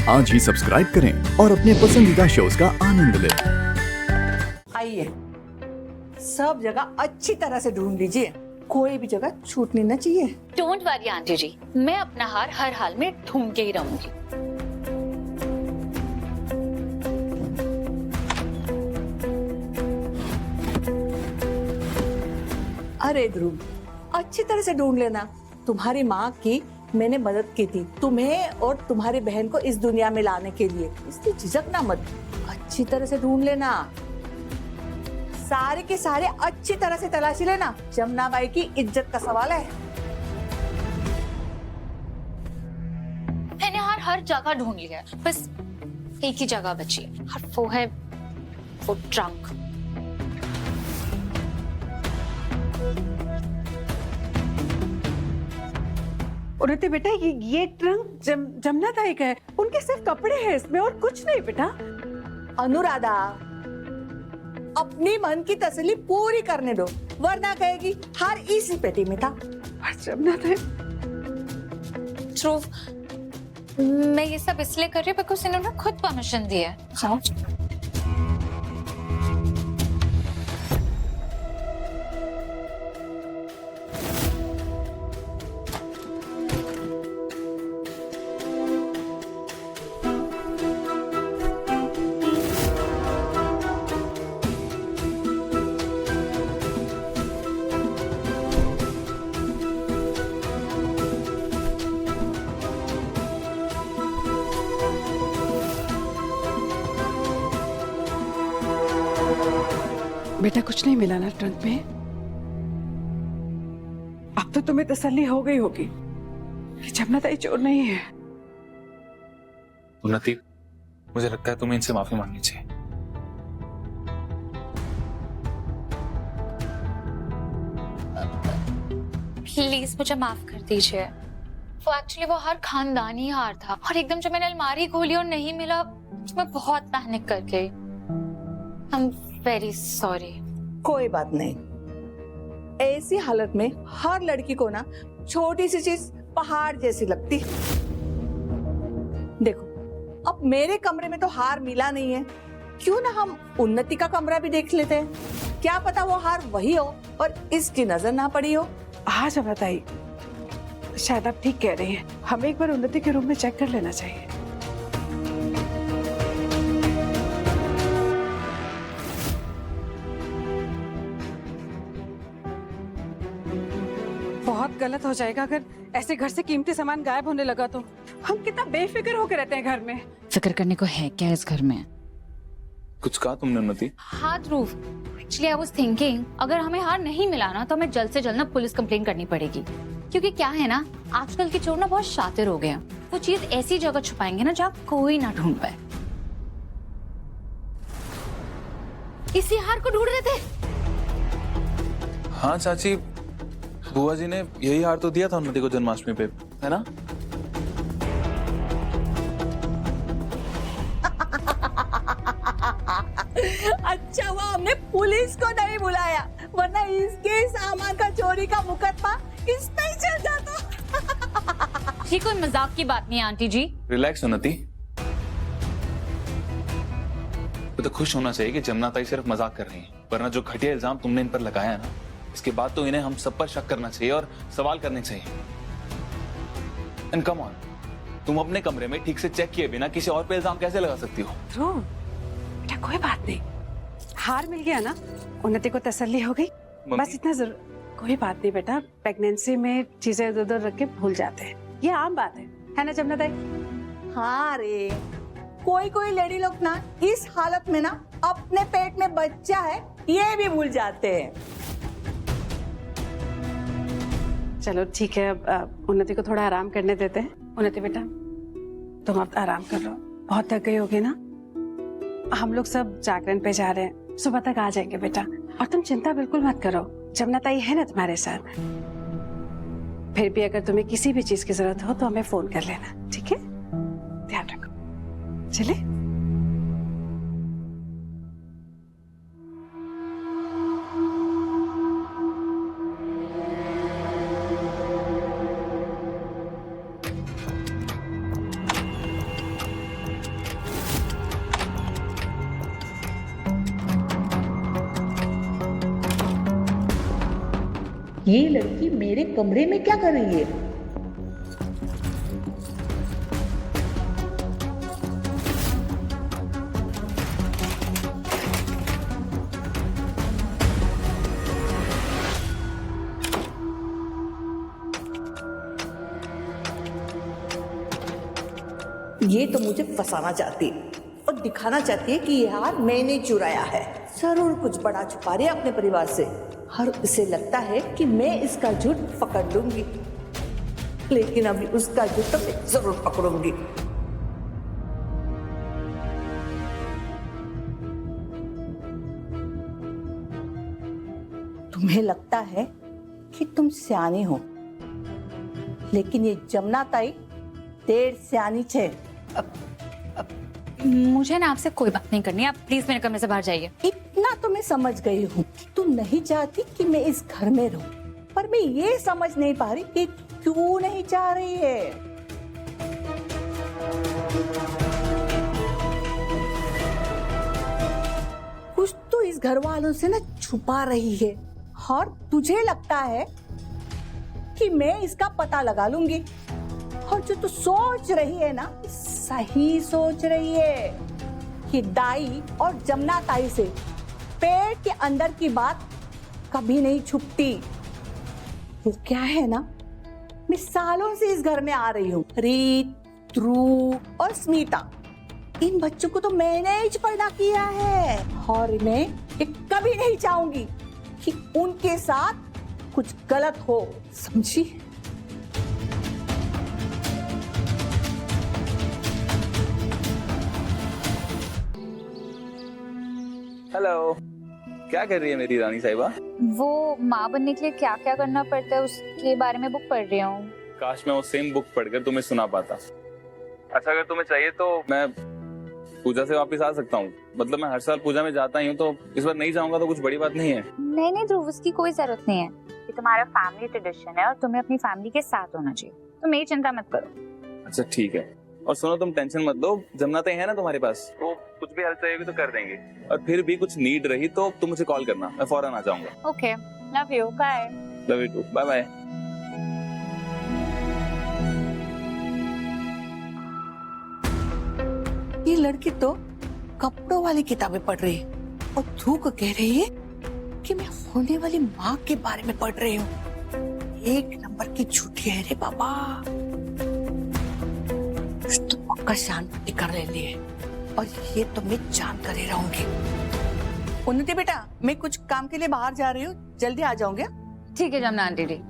आज ही सब्सक्राइब करें और अपने पसंदीदा शोज का आनंद लें। आइए, सब जगह अच्छी तरह से ढूंढ लीजिए, कोई भी जगह छूटनी न चाहिए। डोंट वरी आंटी जी, मैं अपना हार हर हाल में ढूंढ के ही रहूंगी। अरे ध्रुव, अच्छी तरह से ढूंढ लेना। तुम्हारी माँ की मैंने मदद की थी तुम्हें और तुम्हारी बहन को इस दुनिया में लाने के लिए, इसलिए झिझकना मत, अच्छी तरह से ढूंढ लेना। सारे के सारे अच्छी तरह से तलाशी लेना, जमुना बाई की इज्जत का सवाल है। मैंने हार हर जगह ढूंढ लिया है, बस एक ही जगह बची है और वो है वो ट्रंक। उन्नति बेटा, ये ट्रंक जमुना ताई का है। उनके सिर्फ कपड़े हैं इसमें और कुछ नहीं बेटा। अनुराधा, अपनी मन की तसल्ली पूरी करने दो, वरना कहेगी हार इसी पेटी में था। और जमुना ताई, ध्रुव, मैं ये सब इसलिए कर रही हूँ बिकॉज इन्होंने खुद परमिशन दी है। जाओ। बेटा कुछ नहीं मिला ना ट्रंक में? अब तो तुम्हें तसल्ली हो गई होगी कि जमुना ताई चोर नहीं है। उन्नति, मुझे लगता है तुम्हें इनसे माफी मांगनी चाहिए। प्लीज मुझे माफ कर दीजिए। वो एक्चुअली वो हार खानदानी हार था और एकदम जब मैंने अलमारी खोली और नहीं मिला तो मैं बहुत पैनिक कर गई। I am very sorry. कोई बात नहीं, ऐसी हालत में हर लड़की को ना छोटी सी चीज पहाड़ जैसी लगती। देखो, अब मेरे कमरे में तो हार मिला नहीं है, क्यों ना हम उन्नति का कमरा भी देख लेते हैं, क्या पता वो हार वही हो और इसकी नजर ना पड़ी हो। हाँ जमुना ताई, शायद आप ठीक कह रही हैं। हमें एक बार उन्नति के रूम में चेक कर लेना चाहिए। बहुत गलत हो जाएगा अगर ऐसे घर से कीमती सामान गायब होने लगा तो। हम कितना बेफिक्र होकर रहते हैं घर में। फिक्र करने को है क्या इस घर में? कुछ कहा तुमने उन्नति? हाँ ध्रुव, एक्चुअली आई वाज थिंकिंग अगर हमें हार नहीं मिला ना तो हमें जल्द से जल्द ना पुलिस कंप्लेंट करनी पड़ेगी, क्योंकि क्या है ना, आजकल के चोर ना बहुत शातिर हो गए हैं। वो चीज ऐसी जगह छुपाएंगे ना जहाँ कोई ना ढूंढ पाए। इसी हार को ढूंढ रहे थे। हाँ चाची, बुआ जी ने यही हार तो दिया था उन्नति को जन्माष्टमी पे, है ना? अच्छा हुआ हमने पुलिस को नहीं बुलाया, वरना इसके सामान का चोरी का मुकदमा इस पे ही चल जाता। ये कोई मजाक की बात नहीं है आंटी जी। रिलैक्स उन्नति, तो खुश होना चाहिए कि जमुना ताई सिर्फ मजाक कर रही हैं, वरना जो घटिया इल्जाम तुमने इन पर लगाया है ना, इसके बाद तो इन्हें हम सब पर शक करना चाहिए और सवाल करने चाहिए। एंड कम ऑन, तुम अपने कमरे में ठीक से चेक किए बिना किसी और पे इल्जाम कैसे लगा सकती हो? ध्रुव बेटा, कोई बात नहीं, हार मिल गया ना, उन्नति को तसल्ली हो गई, बस इतना जरूर। कोई बात नहीं बेटा, प्रेगनेंसी में चीजें इधर उधर रख के भूल जाते हैं, ये आम बात है ना जमुना ताई? हाँ रे, कोई कोई लेडी लोग ना इस हालत में ना अपने पेट में बच्चा है ये भी भूल जाते हैं। चलो ठीक है, अब उन्नति को थोड़ा आराम करने देते हैं। उन्नति बेटा, तुम अब आराम कर लो, बहुत थक गई होगी ना। हम लोग सब जागरण पे जा रहे हैं, सुबह तक आ जाएंगे बेटा। और तुम चिंता बिल्कुल मत करो, जमुना ताई है ना तुम्हारे साथ। फिर भी अगर तुम्हें किसी भी चीज की जरूरत हो तो हमें फोन कर लेना, ठीक है? ध्यान रखो, चले? ये लड़की मेरे कमरे में क्या कर रही है? ये तो मुझे फंसाना चाहती है और दिखाना चाहती है कि ये हार मैंने चुराया है। जरूर कुछ बड़ा छुपा रही है अपने परिवार से। और इसे लगता है कि मैं इसका झूठ पकड़ लूंगी, लेकिन अभी उसका झूठ तो मैं जरूर पकड़ूंगी। तुम्हें लगता है कि तुम सियानी हो, लेकिन ये जमुना ताई देर सियानी छे। मुझे ना आपसे कोई बात नहीं करनी, आप प्लीज मेरे कमरे से बाहर जाइए। इतना तो मैं समझ गई हूँ कि तुम नहीं चाहती कि मैं इस घर में रहूं, पर मैं ये समझ नहीं पा रही कि क्यों नहीं चाह रही है। कुछ तो इस घर वालों से ना छुपा रही है और तुझे लगता है कि मैं इसका पता लगा लूंगी। और जो तू सोच रही है ना, सही सोच रही है कि दाई और जमुना ताई से पेट के अंदर की बात कभी नहीं छुपती। वो क्या है ना, मैं सालों से इस घर में आ रही हूँ। रीत, ध्रुव और स्मिता, इन बच्चों को तो मैंने ही पैदा किया है और मैं कभी नहीं चाहूंगी कि उनके साथ कुछ गलत हो, समझी? हेलो, क्या कर रही है मेरी रानी साहिबा? वो माँ बनने के लिए क्या क्या करना पड़ता है उसके बारे में बुक पढ़ रही हूँ। काश मैं वो सेम बुक पढ़कर तुम्हें सुना पाता। अच्छा, अगर तुम्हें चाहिए तो मैं पूजा से वापस आ सकता हूँ। मतलब मैं हर साल पूजा में जाता ही हूँ, तो इस बार नहीं जाऊंगा तो कुछ बड़ी बात नहीं है। नहीं ध्रुव, उसकी कोई जरूरत नहीं है। ये तुम्हारा फैमिली ट्रेडिशन है और तुम्हें अपनी फैमिली के साथ होना चाहिए, तो मेरी चिंता मत करो। अच्छा ठीक है। और सुनो, तुम टेंशन मत लो, जमुना ताई है ना तुम्हारे पास, तो कुछ भी हेल्प चाहिए तो कर देंगे। और फिर भी कुछ नीड रही तो तुम मुझे कॉल करना, मैं फौरन आ जाऊंगा। Okay, love you, bye. Love you too, bye bye. ये लड़की तो कपड़ों वाली किताबें पढ़ रही है और ध्रुव को कह रही है कि मैं होने वाली माँ के बारे में पढ़ रही हूँ। एक नंबर की झूठी है रे बाबा। कुछ तो पक्का शांति कर लेनी है और ये तो मैं जान कर ही रहूंगी। उन्नति बेटा, मैं कुछ काम के लिए बाहर जा रही हूँ, जल्दी आ जाऊंगी। ठीक है जमुना आंटी जी।